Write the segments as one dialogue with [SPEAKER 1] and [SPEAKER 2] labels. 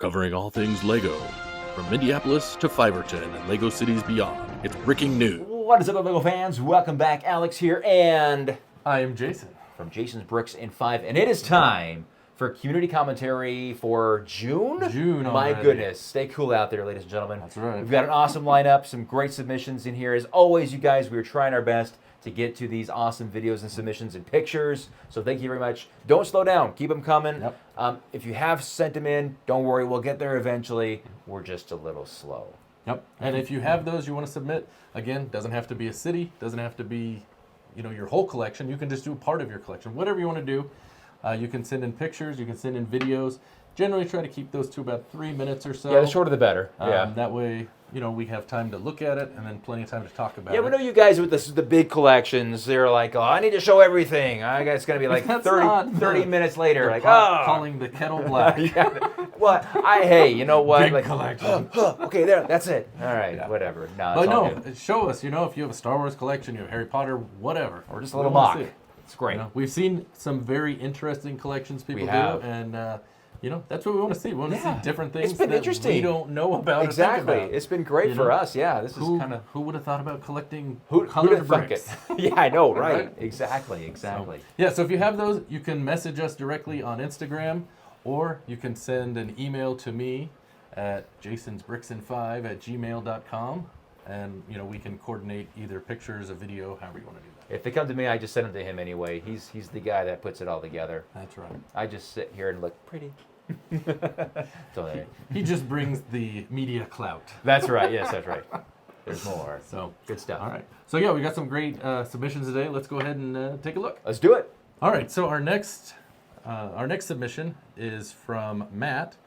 [SPEAKER 1] Covering all things LEGO, from Minneapolis to Fiverton and LEGO cities beyond. It's breaking news.
[SPEAKER 2] What is up, LEGO fans? Welcome back. Alex here, and
[SPEAKER 3] I am Jason.
[SPEAKER 2] From Jason's Bricks in 5, and it is time for community commentary for June?
[SPEAKER 3] June
[SPEAKER 2] My
[SPEAKER 3] already.
[SPEAKER 2] goodness. Stay cool out there, ladies and gentlemen.
[SPEAKER 3] That's right.
[SPEAKER 2] We've got an awesome lineup, some great submissions in here. As always, you guys, we are trying our best to get to these awesome videos and submissions and pictures. So thank you very much. Don't slow down. Keep them coming.
[SPEAKER 3] Yep.
[SPEAKER 2] If you have sent them in, don't worry. We'll get there eventually. We're just a little slow.
[SPEAKER 3] Yep. And if you have those you want to submit, again, doesn't have to be a city, doesn't have to be, your whole collection. You can just do a part of your collection. Whatever you want to do. You can send in pictures, you can send in videos. Generally try to keep those to about 3 minutes or so.
[SPEAKER 2] Yeah, the shorter the better. Yeah.
[SPEAKER 3] That way, we have time to look at it and then plenty of time to talk about it.
[SPEAKER 2] Yeah, we know you guys with the big collections, they're like, oh, I need to show everything. I guess it's going to be like 30 minutes later. Like,
[SPEAKER 3] calling the kettle black.
[SPEAKER 2] Yeah. Well, hey, you know what?
[SPEAKER 3] Big collection.
[SPEAKER 2] Okay, there, that's it. All right, whatever.
[SPEAKER 3] Show us, if you have a Star Wars collection, you have Harry Potter, whatever.
[SPEAKER 2] Or just a little mock. It's great.
[SPEAKER 3] We've seen some very interesting collections people do, and that's what we want to see. We want to see different things
[SPEAKER 2] it's been
[SPEAKER 3] that
[SPEAKER 2] interesting.
[SPEAKER 3] we don't know about.
[SPEAKER 2] Exactly.
[SPEAKER 3] Or think about.
[SPEAKER 2] It's been great for us. Yeah, this is kind of.
[SPEAKER 3] Who would have thought about collecting
[SPEAKER 2] who'd
[SPEAKER 3] colored
[SPEAKER 2] thunk
[SPEAKER 3] bricks?
[SPEAKER 2] it? Yeah, I know, right?
[SPEAKER 3] Right?
[SPEAKER 2] Exactly.
[SPEAKER 3] So if you have those, you can message us directly on Instagram, or you can send an email to me at jasonsbricksin5@gmail.com, and we can coordinate either pictures, a video, however you want to do that.
[SPEAKER 2] If they come to me, I just send them to him anyway. He's the guy that puts it all together.
[SPEAKER 3] That's right.
[SPEAKER 2] I just sit here and look pretty.
[SPEAKER 3] He just brings the media clout.
[SPEAKER 2] That's right. Yes, that's right. There's more.
[SPEAKER 3] So
[SPEAKER 2] good stuff.
[SPEAKER 3] All right. So we got some great submissions today. Let's go ahead and take a look.
[SPEAKER 2] Let's do it.
[SPEAKER 3] All right. So our next submission is from Matt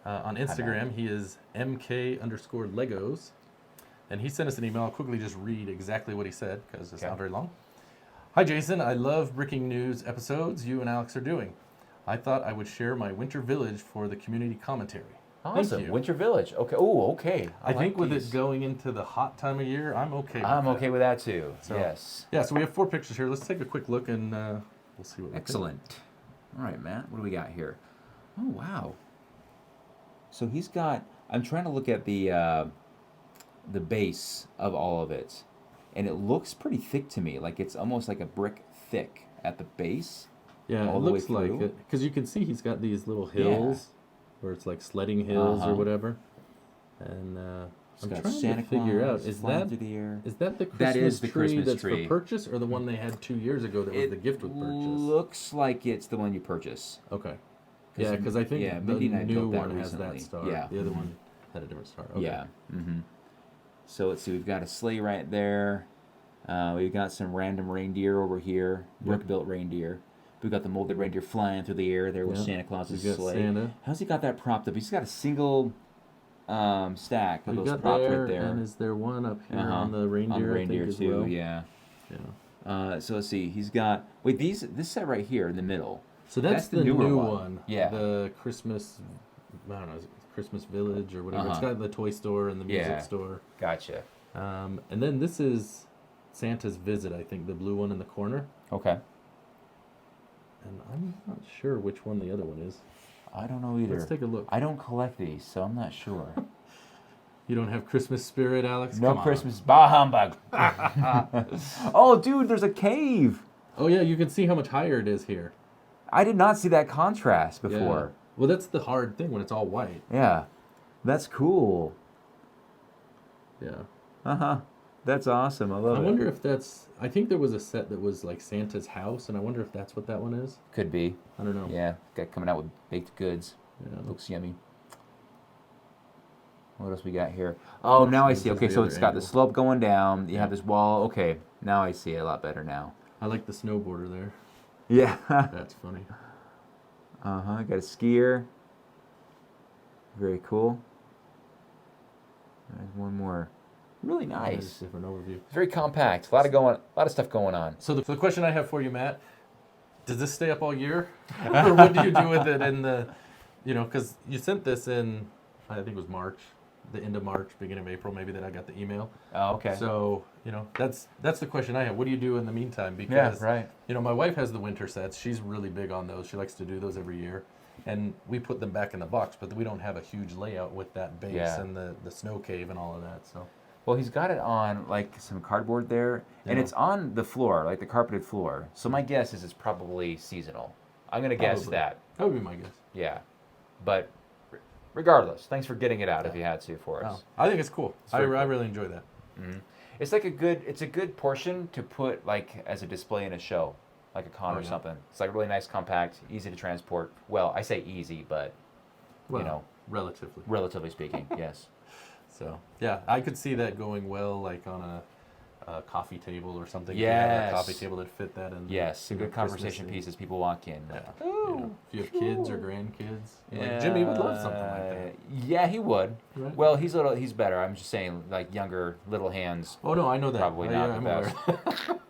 [SPEAKER 3] on Instagram. He is MK_Legos. And he sent us an email. I'll quickly just read exactly what he said because it's not very long. Hi, Jason. I love breaking news episodes you and Alex are doing. I thought I would share my winter village for the community commentary.
[SPEAKER 2] Awesome.
[SPEAKER 3] Thank you.
[SPEAKER 2] Winter Village. Okay. Oh, okay.
[SPEAKER 3] I think with it going into the hot time of year, I'm okay with that.
[SPEAKER 2] I'm okay with that too.
[SPEAKER 3] So,
[SPEAKER 2] yes.
[SPEAKER 3] Yeah, so we have 4 pictures here. Let's take a quick look and we'll see what we
[SPEAKER 2] Excellent. All right, Matt. What do we got here? Oh, wow. So he's got... I'm trying to look at the base of all of it, and it looks pretty thick to me. Like it's almost like a brick thick at the base.
[SPEAKER 3] Yeah, it looks like it because you can see he's got these little hills where it's like sledding hills or whatever. And I'm trying to figure out is that the Christmas tree that's for purchase or the one they had 2 years ago that was the gift with purchase?
[SPEAKER 2] Looks like it's the one you purchase.
[SPEAKER 3] Okay. Yeah, because I think the new one has that star.
[SPEAKER 2] Yeah.
[SPEAKER 3] The other one had a different star. Okay.
[SPEAKER 2] Yeah. Mm-hmm. So let's see, we've got a sleigh right there. We've got some random reindeer over here, brick-built reindeer. We've got the molded reindeer flying through the air there with Santa Claus's sleigh.
[SPEAKER 3] Santa.
[SPEAKER 2] How's he got that propped up? He's got a single stack of those props right there.
[SPEAKER 3] And is there one up here on the reindeer?
[SPEAKER 2] On the reindeer
[SPEAKER 3] I think,
[SPEAKER 2] too,
[SPEAKER 3] as well?
[SPEAKER 2] yeah.
[SPEAKER 3] So
[SPEAKER 2] let's see, he's got, this set right here in the middle.
[SPEAKER 3] So that's the
[SPEAKER 2] newer
[SPEAKER 3] new one.
[SPEAKER 2] Yeah.
[SPEAKER 3] The Christmas, I don't know, is it Christmas Village or whatever. It's got the toy store and the music store.
[SPEAKER 2] Gotcha.
[SPEAKER 3] And then this is Santa's Visit, I think, the blue one in the corner.
[SPEAKER 2] Okay.
[SPEAKER 3] And I'm not sure which one the other one is.
[SPEAKER 2] I don't know either.
[SPEAKER 3] Let's take a look.
[SPEAKER 2] I don't collect these, so I'm not sure.
[SPEAKER 3] You don't have Christmas spirit, Alex?
[SPEAKER 2] No Christmas. Bah humbug. Oh, dude, there's a cave.
[SPEAKER 3] Oh, yeah, you can see how much higher it is here.
[SPEAKER 2] I did not see that contrast before.
[SPEAKER 3] Yeah. Well, that's the hard thing when it's all white.
[SPEAKER 2] Yeah. That's cool.
[SPEAKER 3] Yeah.
[SPEAKER 2] Uh-huh. That's awesome. I love it.
[SPEAKER 3] I wonder if that's... I think there was a set that was like Santa's house, and I wonder if that's what that one is.
[SPEAKER 2] Could be.
[SPEAKER 3] I don't know.
[SPEAKER 2] Yeah. Got coming out with baked goods.
[SPEAKER 3] Yeah.
[SPEAKER 2] Looks yummy. What else we got here? Oh, now I see. Okay, so it's got the slope going down. You have this wall. Okay. Now I see it a lot better now.
[SPEAKER 3] I like the snowboarder there.
[SPEAKER 2] Yeah.
[SPEAKER 3] That's funny.
[SPEAKER 2] Uh-huh. Got a skier. Very cool. There's one more. Really nice.
[SPEAKER 3] Different overview.
[SPEAKER 2] It's very compact. A lot of stuff going on.
[SPEAKER 3] So the question I have for you, Matt, does this stay up all year, or what do you do with it in the, because you sent this in, I think it was March, the end of March, beginning of April, maybe that I got the email.
[SPEAKER 2] Oh, okay.
[SPEAKER 3] So that's the question I have. What do you do in the meantime? Because my wife has the winter sets. She's really big on those. She likes to do those every year. and we put them back in the box, but we don't have a huge layout with that base
[SPEAKER 2] Yeah.
[SPEAKER 3] and the snow cave and all of that. So
[SPEAKER 2] Well, he's got it on like some cardboard there, and
[SPEAKER 3] Yeah.
[SPEAKER 2] it's on the floor, like the carpeted floor. So my guess is it's probably seasonal. I'm gonna guess
[SPEAKER 3] Probably.
[SPEAKER 2] that.
[SPEAKER 3] that would be my guess.
[SPEAKER 2] Yeah, but regardless, thanks for getting it out if you had to for us.
[SPEAKER 3] Oh, I think it's cool. I
[SPEAKER 2] very cool.
[SPEAKER 3] really enjoy that.
[SPEAKER 2] It's like it's a good portion to put like as a display in a show, like a con
[SPEAKER 3] Oh,
[SPEAKER 2] or
[SPEAKER 3] yeah.
[SPEAKER 2] something. It's like really nice, compact, easy to transport. Well, I say easy, but
[SPEAKER 3] Well,
[SPEAKER 2] know.
[SPEAKER 3] relatively.
[SPEAKER 2] relatively speaking, yes.
[SPEAKER 3] So yeah, I could see that going well, like on a coffee table or something. If you have
[SPEAKER 2] Yes.
[SPEAKER 3] a coffee table that fit that in.
[SPEAKER 2] Yes, a
[SPEAKER 3] you know,
[SPEAKER 2] good conversation
[SPEAKER 3] Christmas
[SPEAKER 2] piece as people walk in.
[SPEAKER 3] Yeah. You know, if you have kids or grandkids, like Jimmy would love something like that.
[SPEAKER 2] Yeah, he would.
[SPEAKER 3] Right?
[SPEAKER 2] Well, he's better. I'm just saying, like younger, little hands.
[SPEAKER 3] Oh no, I know that.
[SPEAKER 2] Probably
[SPEAKER 3] Oh,
[SPEAKER 2] not
[SPEAKER 3] yeah,
[SPEAKER 2] the
[SPEAKER 3] I'm
[SPEAKER 2] best.
[SPEAKER 3] aware.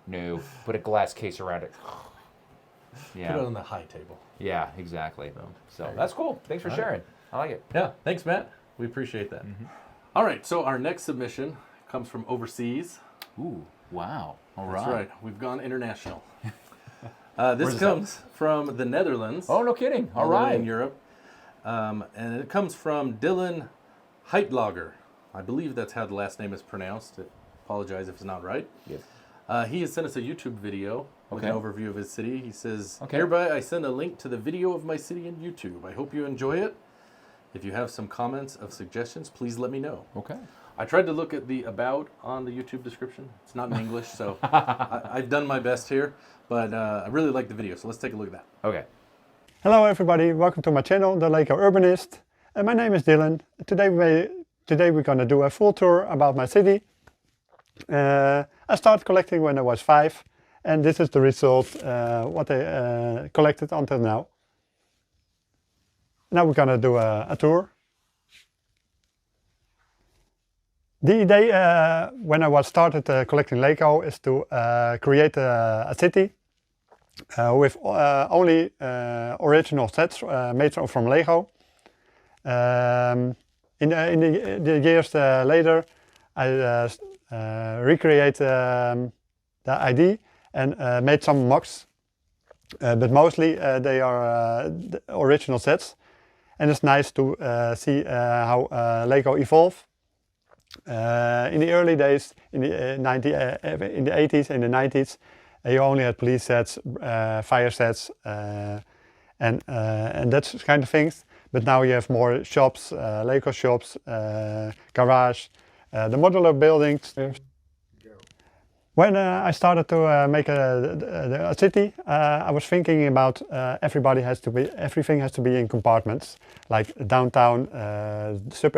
[SPEAKER 2] No, put a glass case around it.
[SPEAKER 3] Put it
[SPEAKER 2] Yeah,
[SPEAKER 3] on the high table.
[SPEAKER 2] yeah, exactly. So
[SPEAKER 3] there you
[SPEAKER 2] that's cool. Thanks for
[SPEAKER 3] All right.
[SPEAKER 2] sharing. I like it.
[SPEAKER 3] Yeah, thanks, Matt. We appreciate that.
[SPEAKER 2] Mm-hmm.
[SPEAKER 3] All right, so our next submission comes from overseas.
[SPEAKER 2] Ooh, wow. All right.
[SPEAKER 3] That's right. We've gone international.
[SPEAKER 2] Where's
[SPEAKER 3] This
[SPEAKER 2] this
[SPEAKER 3] comes from the Netherlands.
[SPEAKER 2] Oh, no kidding. All
[SPEAKER 3] the way
[SPEAKER 2] right.
[SPEAKER 3] in Europe. And it comes from Dylan Heitlogger. I believe that's how the last name is pronounced. I apologize if it's not right.
[SPEAKER 2] Yes.
[SPEAKER 3] He has sent us a YouTube video with an
[SPEAKER 2] Okay.
[SPEAKER 3] overview of his city. He says,
[SPEAKER 2] Okay.
[SPEAKER 3] hereby I send a link to the video of my city in YouTube. I hope you enjoy it. If you have some comments of suggestions, please let me know.
[SPEAKER 2] Okay.
[SPEAKER 3] I tried to look at the about on the YouTube description. It's not in English, so I've done my best here. But I really like the video, so let's take a look at that.
[SPEAKER 2] Okay.
[SPEAKER 4] Hello everybody, welcome to my channel, The Lego Urbanist. And my name is Dylan. Today we're going to do a full tour about my city. I started collecting when I was 5, and this is the result, what I collected until now. Now we're going to do a tour. The idea when I was started collecting Lego is to create a city with only original sets made from Lego. In the years later, I recreate the idea and made some mocks, but mostly they are the original sets. And it's nice to see how Lego evolve. In the early days, in the 80s and the 90s, you only had police sets, fire sets, and that kind of things. But now you have more shops, Lego shops, garage, the modular buildings. When I started to make a city, I was thinking about everything has to be in compartments, like downtown, sub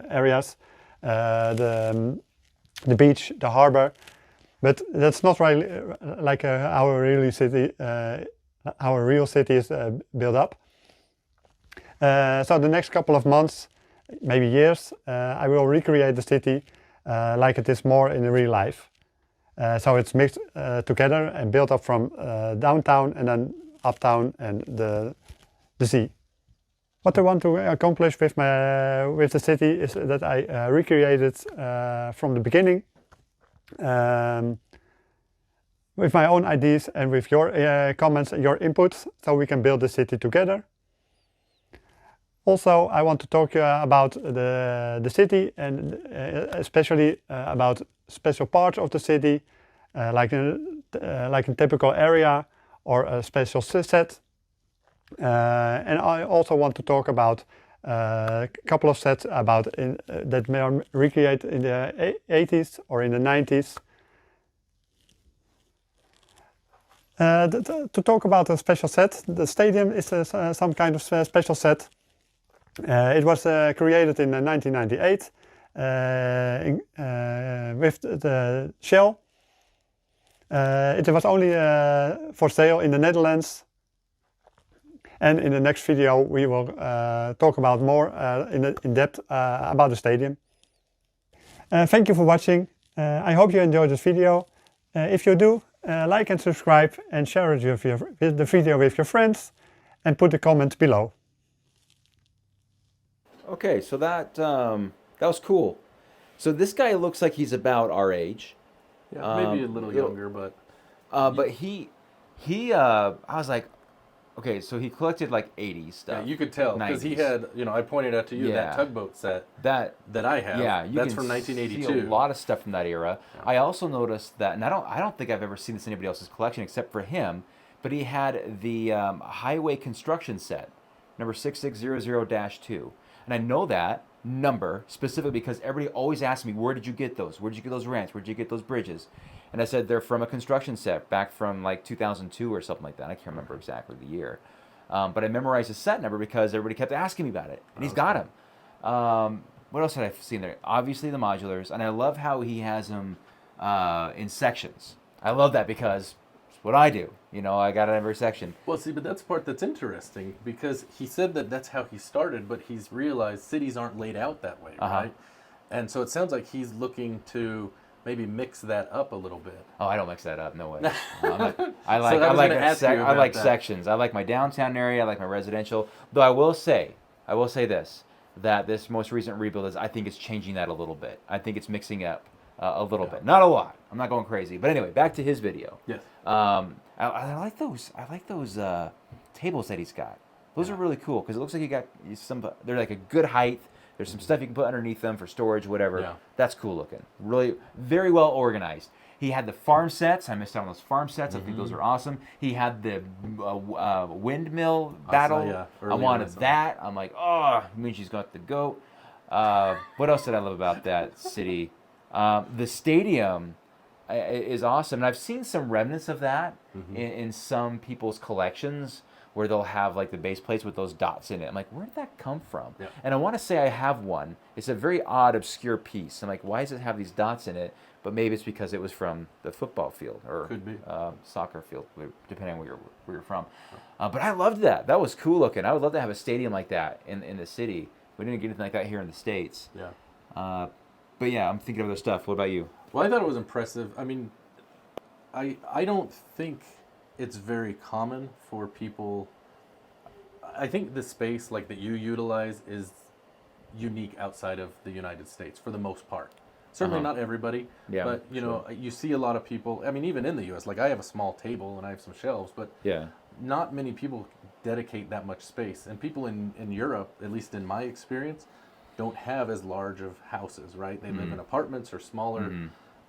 [SPEAKER 4] areas, the beach, the harbor. But that's not really like our real city is built up. So the next couple of months, maybe years, I will recreate the city like it is more in real life. So it's mixed together and built up from downtown and then uptown and the sea. What I want to accomplish with the city is that I recreate it from the beginning with my own ideas and with your comments and your inputs, so we can build the city together. Also, I want to talk about the city and especially about special parts of the city, like a typical area or a special set. And I also want to talk about a couple of sets about that may are recreated in the 80s or in the 90s. To talk about a special set, the stadium is some kind of special set. It was created in 1998 with the shell. It was only for sale in the Netherlands. And in the next video we will talk about more in depth about the stadium. Thank you for watching. I hope you enjoyed this video. If you do, like and subscribe and share the video with your friends and put a comment below.
[SPEAKER 2] Okay, so that was cool. So this guy looks like he's about our age.
[SPEAKER 3] Yeah, maybe a little younger, but
[SPEAKER 2] But he I was like, Okay, so he collected like 80s stuff.
[SPEAKER 3] Yeah, you could tell because he
[SPEAKER 2] 90s.
[SPEAKER 3] had, I pointed out to you
[SPEAKER 2] Yeah.
[SPEAKER 3] that tugboat set
[SPEAKER 2] that
[SPEAKER 3] that I have.
[SPEAKER 2] Yeah,
[SPEAKER 3] that's
[SPEAKER 2] can
[SPEAKER 3] from
[SPEAKER 2] see
[SPEAKER 3] 1982.
[SPEAKER 2] a lot of stuff from that era. I also noticed that, and I don't think I've ever seen this in anybody else's collection except for him, but he had the highway construction set, number 6600-2, and I know that number specifically because everybody always asks me, where did you get those? Where did you get those ramps? Where did you get those bridges? And I said they're from a construction set back from like 2002 or something like that. I can't remember exactly the year. But I memorized his set number because everybody kept asking me about it, and he's got him. What else had I seen there? Obviously the modulars, and I love how he has them in sections. I love that because it's what I do. I got it in every section.
[SPEAKER 3] Well, see, but that's the part that's interesting because he said that that's how he started, but he's realized cities aren't laid out that way, right? And so it sounds like he's looking to maybe mix that up a little bit.
[SPEAKER 2] Oh, I don't mix that up. No way. I
[SPEAKER 3] I
[SPEAKER 2] like sections. I like my downtown area. I like my residential. Though I will say this, that this most recent rebuild I think it's changing that a little bit. I think it's mixing up a little bit, not a lot. I'm not going crazy, but anyway, back to his video.
[SPEAKER 3] Yes.
[SPEAKER 2] I like those. I like those tables that he's got. Those are really cool because it looks like he got some. They're like a good height. There's some stuff you can put underneath them for storage, whatever.
[SPEAKER 3] Yeah.
[SPEAKER 2] That's cool looking. Really, very well organized. He had the farm sets. I missed out on those farm sets. I think those are awesome. He had the windmill battle. I wanted that. I'm like, oh, it means she's got the goat. What else did I love about that city? The stadium is awesome. And I've seen some remnants of that in some people's collections, where they'll have like the base plates with those dots in it. I'm like, where did that come from?
[SPEAKER 3] Yeah.
[SPEAKER 2] And I want to say I have one. It's a very odd, obscure piece. I'm like, why does it have these dots in it? But maybe it's because it was from the football field or
[SPEAKER 3] Could be.
[SPEAKER 2] Soccer field, depending on where you're from. But I loved that. That was cool looking. I would love to have a stadium like that in the city. We didn't get anything like that here in the States.
[SPEAKER 3] Yeah.
[SPEAKER 2] But yeah, I'm thinking of other stuff. What about you?
[SPEAKER 3] Well, I thought it was impressive. I mean, I don't think it's very common for people. I think the space like that you utilize is unique outside of the United States for the most part. Certainly not everybody, but you see a lot of people. I mean, even in the U.S., like I have a small table and I have some shelves, but not many people dedicate that much space. And people in Europe, at least in my experience, don't have as large of houses, right? They live in apartments or smaller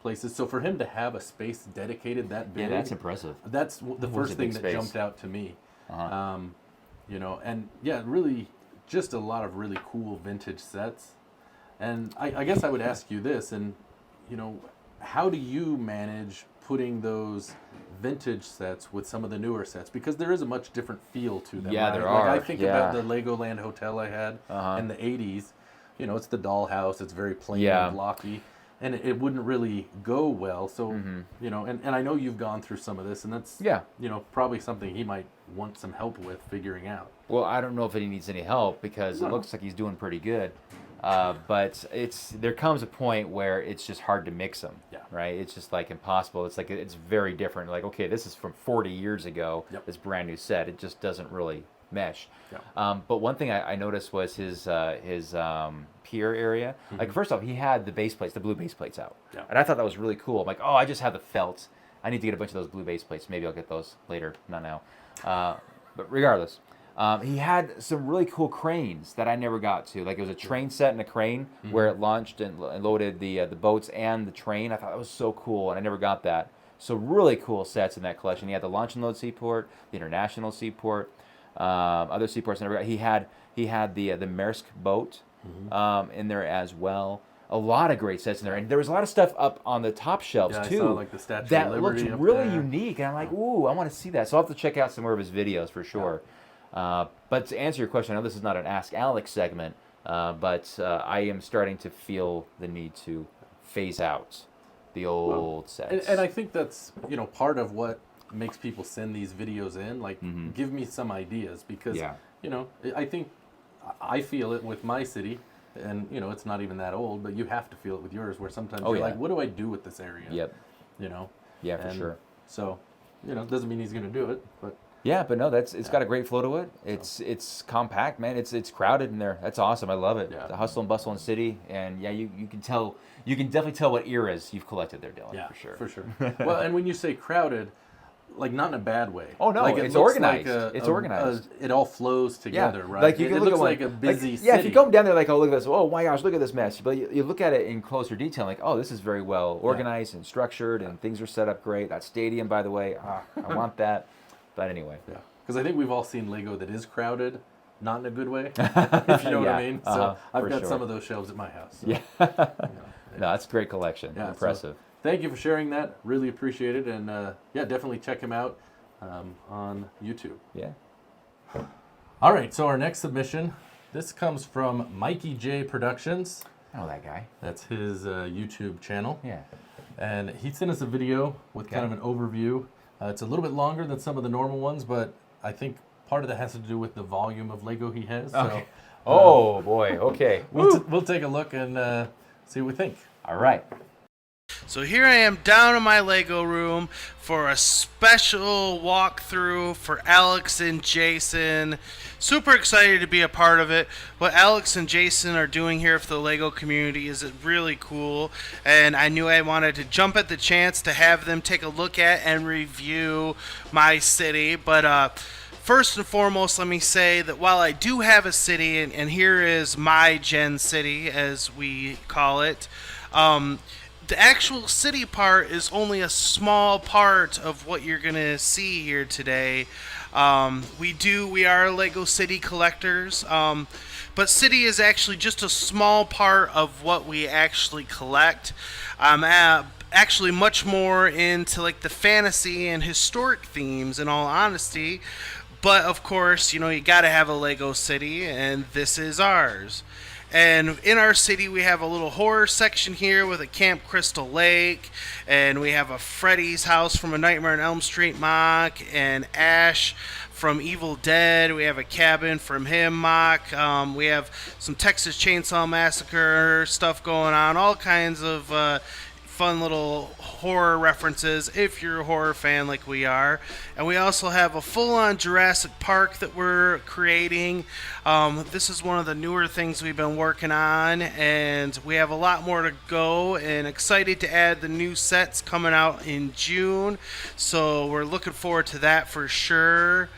[SPEAKER 3] places. So for him to have a space dedicated that big,
[SPEAKER 2] that's impressive.
[SPEAKER 3] That's the first thing that jumped out to me. And really just a lot of really cool vintage sets. And I guess I would ask you this, and how do you manage putting those vintage sets with some of the newer sets? Because there is a much different feel to them.
[SPEAKER 2] Yeah,
[SPEAKER 3] right?
[SPEAKER 2] there are.
[SPEAKER 3] I think about the Legoland hotel I had in the 80s. It's the dollhouse. It's very plain and blocky. And it wouldn't really go well. So, and I know you've gone through some of this, and that's, probably something he might want some help with figuring out.
[SPEAKER 2] Well, I don't know if he needs any help because it looks like he's doing pretty good. But there comes a point where it's just hard to mix them, right? It's just like impossible. It's like it's very different. Like, okay, this is from 40 years ago, this brand new set. It just doesn't really mesh. But one thing I noticed was his pier area. Like, first off, he had the base plates, the blue base plates out. And I thought that was really cool. I'm like, oh, I just have the felt. I need to get a bunch of those blue base plates. Maybe I'll get those later, not now. But regardless, he had some really cool cranes that I never got to. Like, it was a train set and a crane where it launched and loaded the boats and the train. I thought that was so cool, and I never got that. So really cool sets in that collection. He had the launch and load seaport, the international seaport, other seaports I never got. He had the Maersk boat in there as well. A lot of great sets in there, and there was a lot of stuff up on the top shelves too.
[SPEAKER 3] I saw, like, the Statue
[SPEAKER 2] that
[SPEAKER 3] of Liberty
[SPEAKER 2] looked really unique, and I'm like, ooh, I want to see that. So I'll have to check out some more of his videos for sure. But to answer your question, I know this is not an Ask Alex segment, but I am starting to feel the need to phase out the old sets.
[SPEAKER 3] And I think that's part of what makes people send these videos in. Like, give me some ideas, because I think I feel it with my city. And, it's not even that old, but you have to feel it with yours, where sometimes you're like, what do I do with this area?
[SPEAKER 2] Yeah, for sure.
[SPEAKER 3] So, doesn't mean he's going to do it, but.
[SPEAKER 2] Yeah, but no, it's got a great flow to it. It's compact, man. It's crowded in there. That's awesome. I love it.
[SPEAKER 3] Yeah.
[SPEAKER 2] The hustle and bustle in the city, and you can tell, you can definitely tell what eras you've collected there, Dylan.
[SPEAKER 3] Yeah,
[SPEAKER 2] for sure.
[SPEAKER 3] For sure. Well, and when you say crowded, like not in a bad way.
[SPEAKER 2] Oh, no,
[SPEAKER 3] like,
[SPEAKER 2] it's
[SPEAKER 3] looks
[SPEAKER 2] organized.
[SPEAKER 3] Like
[SPEAKER 2] it's organized.
[SPEAKER 3] it all flows together, right?
[SPEAKER 2] Like you can
[SPEAKER 3] it
[SPEAKER 2] look
[SPEAKER 3] looks
[SPEAKER 2] at
[SPEAKER 3] like a busy city.
[SPEAKER 2] Yeah, if you come down there, like, oh, look at this. Oh my gosh, look at this mess. But you look at it in closer detail, like, oh, this is very well organized and structured, and things are set up great. That stadium, by the way, I want that. But anyway.
[SPEAKER 3] Yeah, because I think we've all seen Lego that is crowded, not in a good way, if you know what I mean. So I've got some of those shelves at my house. So,
[SPEAKER 2] yeah. No, that's a great collection.
[SPEAKER 3] Yeah,
[SPEAKER 2] impressive.
[SPEAKER 3] So thank you for sharing that. Really appreciate it. And yeah, definitely check him out on YouTube.
[SPEAKER 2] Yeah.
[SPEAKER 3] All right, so our next submission, this comes from Mikey J Productions.
[SPEAKER 2] I know that guy.
[SPEAKER 3] That's his YouTube channel.
[SPEAKER 2] Yeah.
[SPEAKER 3] And he sent us a video with kind of an overview. It's a little bit longer than some of the normal ones, but I think part of that has to do with the volume of Lego he has.
[SPEAKER 2] Okay.
[SPEAKER 3] So,
[SPEAKER 2] oh, boy. Okay.
[SPEAKER 3] We'll take a look and see what we think.
[SPEAKER 2] All right.
[SPEAKER 5] So here I am down in my Lego room for a special walkthrough for Alex and Jason. Super excited to be a part of it. What Alex and Jason are doing here for the Lego community is really cool, and I knew I wanted to jump at the chance to have them take a look at and review my city. But first and foremost, let me say that while I do have a city, and here is my Gen City, as we call it, the actual city part is only a small part of what you're going to see here today. We are Lego City collectors, but city is actually just a small part of what we actually collect. I'm actually much more into like the fantasy and historic themes, in all honesty. But of course, you gotta have a Lego City, and this is ours. And in our city, we have a little horror section here with a Camp Crystal Lake, and we have a Freddy's house from A Nightmare on Elm Street mock, and Ash from Evil Dead. We have a cabin from him mock. We have some Texas Chainsaw Massacre stuff going on, all kinds of fun little horror references if you're a horror fan like we are. And we also have a full-on Jurassic Park that we're creating. This is one of the newer things we've been working on, and we have a lot more to go, and excited to add the new sets coming out in June, so we're looking forward to that for sure.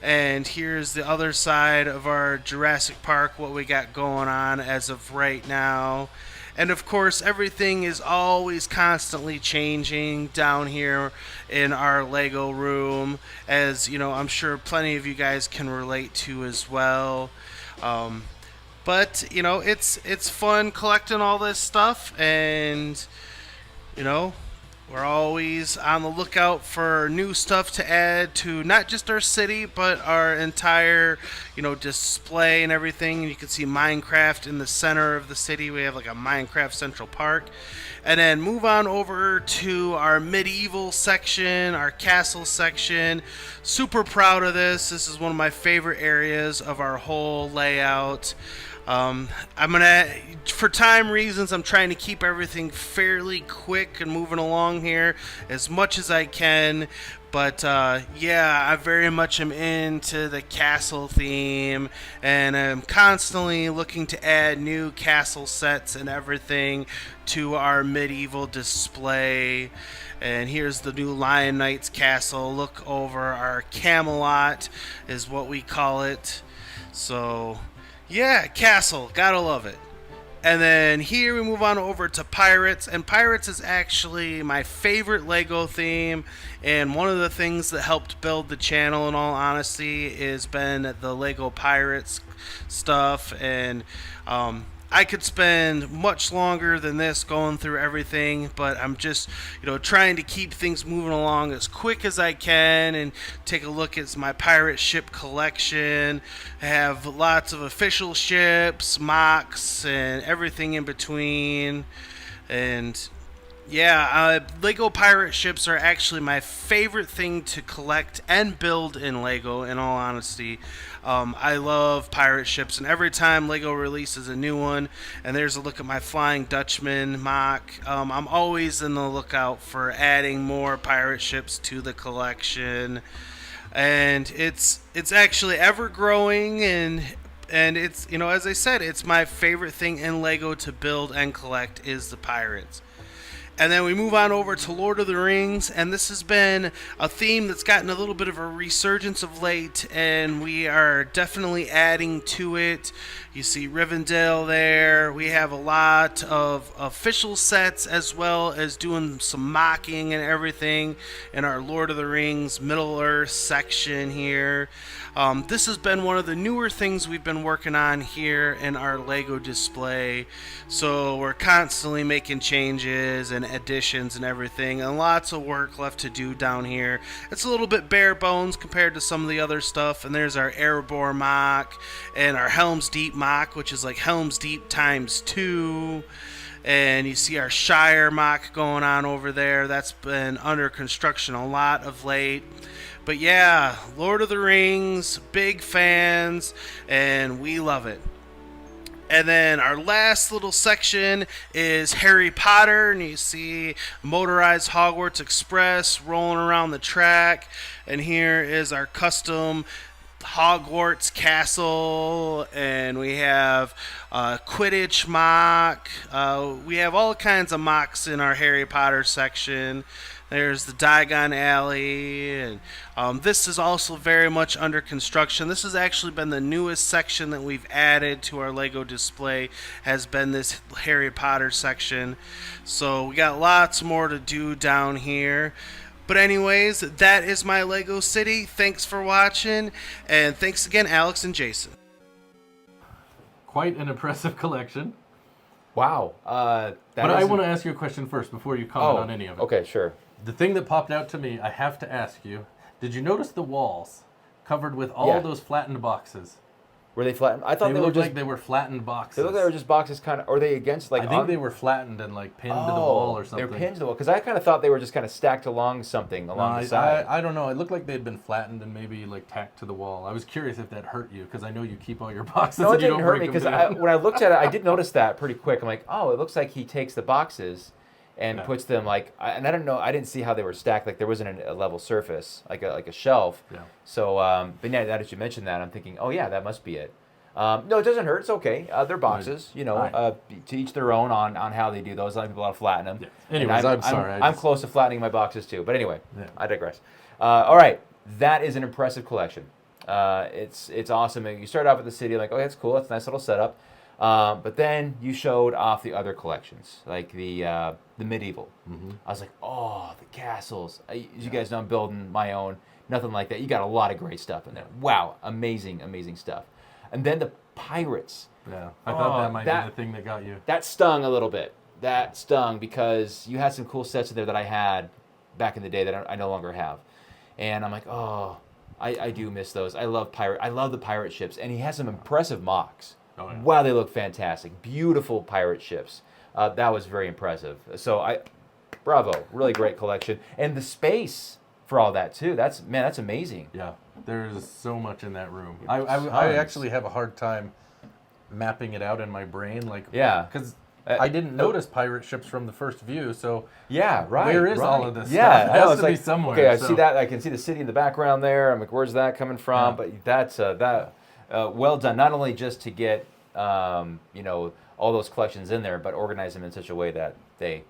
[SPEAKER 5] And here's the other side of our Jurassic Park, what we got going on as of right now. And of course, everything is always constantly changing down here in our Lego room, as I'm sure plenty of you guys can relate to as well. But it's fun collecting all this stuff, and we're always on the lookout for new stuff to add to not just our city, but our entire, display and everything. And you can see Minecraft in the center of the city. We have like a Minecraft Central Park. And then move on over to our medieval section, our castle section. Super proud of this. This is one of my favorite areas of our whole layout. For time reasons, I'm trying to keep everything fairly quick and moving along here as much as I can. But yeah, I very much am into the castle theme, and I'm constantly looking to add new castle sets and everything to our medieval display. And here's the new Lion Knight's castle. Look over our Camelot is what we call it. So yeah, castle, gotta love it. And then here we move on over to Pirates, and Pirates is actually my favorite Lego theme, and one of the things that helped build the channel, in all honesty, has been the Lego Pirates stuff. And I could spend much longer than this going through everything, but I'm just, trying to keep things moving along as quick as I can and take a look at my pirate ship collection. I have lots of official ships, mocks, and everything in between. And yeah, Lego pirate ships are actually my favorite thing to collect and build in Lego, in all honesty. I love pirate ships, and every time Lego releases a new one, and there's a look at my Flying Dutchman mock, I'm always in the lookout for adding more pirate ships to the collection. And it's actually ever growing, and it's, as I said, it's my favorite thing in Lego to build and collect is the pirates. And then we move on over to Lord of the Rings, and this has been a theme that's gotten a little bit of a resurgence of late, and we are definitely adding to it. You see Rivendell there. We have a lot of official sets as well as doing some mocking and everything in our Lord of the Rings Middle Earth section here. This has been one of the newer things we've been working on here in our Lego display. So we're constantly making changes and additions and everything, and lots of work left to do down here. It's a little bit bare bones compared to some of the other stuff. And there's our Erebor mock and our Helm's Deep mock, which is like Helm's Deep times 2. And you see our Shire mock going on over there. That's been under construction a lot of late. But yeah, Lord of the Rings, big fans, and we love it. And then our last little section is Harry Potter, and you see motorized Hogwarts Express rolling around the track. And here is our custom Hogwarts Castle, and we have Quidditch mock. We have all kinds of mocks in our Harry Potter section. There's the Diagon Alley, and this is also very much under construction. This has actually been the newest section that we've added to our Lego display, has been this Harry Potter section. So we got lots more to do down here. But anyways, that is my Lego City. Thanks for watching, and thanks again, Alex and Jason.
[SPEAKER 3] Quite an impressive collection.
[SPEAKER 2] Wow.
[SPEAKER 3] But I want to ask you a question first before you comment on any of it.
[SPEAKER 2] Okay, sure.
[SPEAKER 3] The thing that popped out to me, I have to ask you, did you notice the walls covered with all those flattened boxes?
[SPEAKER 2] Were they flattened? I thought
[SPEAKER 3] they
[SPEAKER 2] they were
[SPEAKER 3] looked
[SPEAKER 2] just
[SPEAKER 3] like they were flattened boxes.
[SPEAKER 2] They looked like they were just boxes, kind of. Or are they against like?
[SPEAKER 3] I think they were flattened and like pinned to the wall or something.
[SPEAKER 2] They're pinned to the wall because I kind of thought they were just kind of stacked along something along the side.
[SPEAKER 3] I don't know. It looked like they'd been flattened and maybe like tacked to the wall. I was curious if that hurt you because I know you keep all your boxes.
[SPEAKER 2] No, it
[SPEAKER 3] and you
[SPEAKER 2] didn't
[SPEAKER 3] don't
[SPEAKER 2] hurt
[SPEAKER 3] break
[SPEAKER 2] me
[SPEAKER 3] them
[SPEAKER 2] because
[SPEAKER 3] down.
[SPEAKER 2] when I looked at it, I did notice that pretty quick. I'm like, oh, it looks like he takes the boxes and puts them like, and I don't know, I didn't see how they were stacked. Like there wasn't a level surface, like a shelf. Yeah. So, but now that you mentioned that, I'm thinking, oh yeah, that must be it. No, it doesn't hurt. It's okay. They're boxes, you know, to each their own on how they do those. A lot of people want to flatten them.
[SPEAKER 3] Yeah. Anyways, I'm sorry.
[SPEAKER 2] I'm close to flattening my boxes too. But anyway, I digress. All right, that is an impressive collection. It's awesome. And you start off with the city, like, oh, that's cool. That's a nice little setup. But then you showed off the other collections, like the medieval. Mm-hmm. I was like, oh, the castles. As you guys know, I'm building my own. Nothing like that. You got a lot of great stuff in there. Wow, amazing, amazing stuff. And then the pirates.
[SPEAKER 3] Yeah, I thought that might be the thing that got you.
[SPEAKER 2] That stung a little bit. That stung because you had some cool sets in there that I had back in the day that I no longer have. And I'm like, oh, I do miss those. I love the pirate ships. And he has some impressive mocks. Oh, yeah. Wow, they look fantastic. Beautiful pirate ships. That was very impressive. So bravo, really great collection. And the space for all that too. That's amazing.
[SPEAKER 3] Yeah, there's so much in that room. I actually have a hard time mapping it out in my brain, like because I didn't notice pirate ships from the first view. So where is all of this stuff? It has to be somewhere.
[SPEAKER 2] Okay, I see that. I can see the city in the background there. I'm like, where's that coming from? But that's well done. Not only just to get all those collections in there, but organize them in such a way that they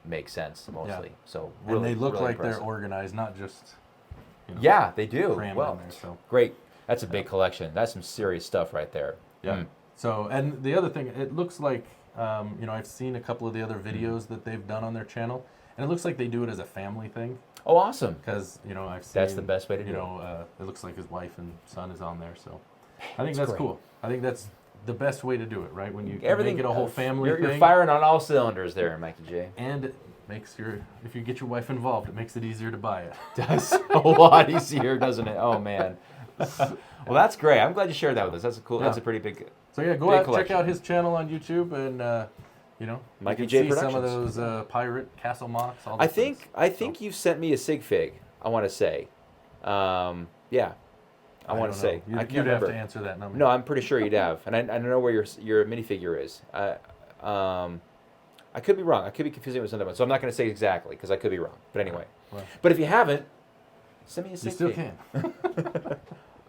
[SPEAKER 2] make sense mostly. Yeah. So really,
[SPEAKER 3] and they look
[SPEAKER 2] really
[SPEAKER 3] like
[SPEAKER 2] impressive.
[SPEAKER 3] They're organized, not just
[SPEAKER 2] they do. Well,
[SPEAKER 3] there, so.
[SPEAKER 2] Great. That's a big collection. That's some serious stuff right there.
[SPEAKER 3] Yeah. So, and the other thing, it looks like I've seen a couple of the other videos that they've done on their channel, and it looks like they do it as a family thing.
[SPEAKER 2] Oh, awesome!
[SPEAKER 3] Because I've seen
[SPEAKER 2] that's the best way to do
[SPEAKER 3] it. It looks like his wife and son is on there, so I think that's cool. I think that's the best way to do it, right? When you make it a whole family thing.
[SPEAKER 2] You're firing on all cylinders there, Mikey J.
[SPEAKER 3] And it makes if you get your wife involved, it makes it easier to buy it.
[SPEAKER 2] It does a lot easier, doesn't it? Oh, man. Well, that's great. I'm glad you shared that with us. That's cool. Yeah. That's a pretty big.
[SPEAKER 3] So yeah, go out check out his channel on YouTube, and
[SPEAKER 2] Mikey
[SPEAKER 3] you
[SPEAKER 2] J
[SPEAKER 3] see
[SPEAKER 2] Productions.
[SPEAKER 3] some of those pirate castle mocks.
[SPEAKER 2] I think you've sent me a sig fig. I want to say, yeah. I want to say.
[SPEAKER 3] You'd have to answer that number.
[SPEAKER 2] No, I'm pretty sure you'd have, and I don't know where your minifigure is. I could be wrong. I could be confusing it with something, so I'm not going to say exactly because I could be wrong. But anyway, but if you haven't, send me a sig fig.
[SPEAKER 3] You still can.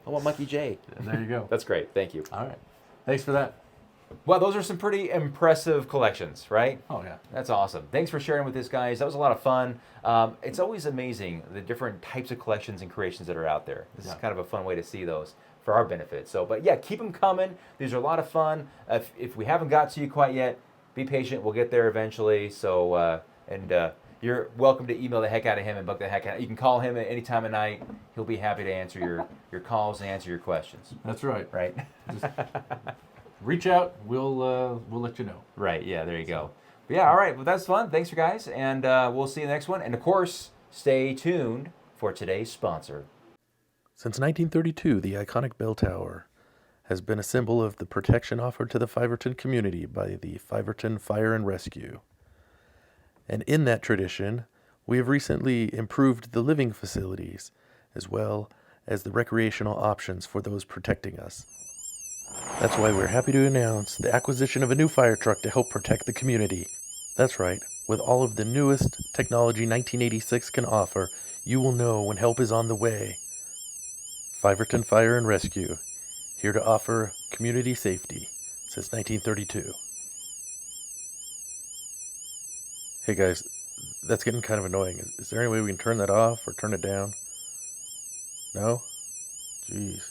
[SPEAKER 2] I want Mikey J.
[SPEAKER 3] There you go.
[SPEAKER 2] That's great. Thank you.
[SPEAKER 3] All right. Thanks for that.
[SPEAKER 2] Well, those are some pretty impressive collections, right?
[SPEAKER 3] Oh yeah.
[SPEAKER 2] That's awesome. Thanks for sharing with us, guys. That was a lot of fun. It's always amazing the different types of collections and creations that are out there. This is kind of a fun way to see those for our benefit. So, but yeah, keep them coming. These are a lot of fun. If we haven't got to you quite yet, be patient. We'll get there eventually. So, you're welcome to email the heck out of him and bug the heck out. You can call him at any time of night. He'll be happy to answer your calls and answer your questions.
[SPEAKER 3] That's right.
[SPEAKER 2] Right?
[SPEAKER 3] Just reach out. We'll let you know.
[SPEAKER 2] Right. Yeah. There you go. But yeah. All right. Well, that's fun. Thanks, you guys, and we'll see you next one. And of course, stay tuned for today's sponsor.
[SPEAKER 1] Since 1932, the iconic bell tower has been a symbol of the protection offered to the Fiverton community by the Fiverton Fire and Rescue. And in that tradition, we have recently improved the living facilities as well as the recreational options for those protecting us. That's why we're happy to announce the acquisition of a new fire truck to help protect the community. That's right, with all of the newest technology 1986 can offer, you will know when help is on the way. Fiverton Fire and Rescue, here to offer community safety since 1932. Hey guys, that's getting kind of annoying. Is there any way we can turn that off or turn it down? No? Jeez.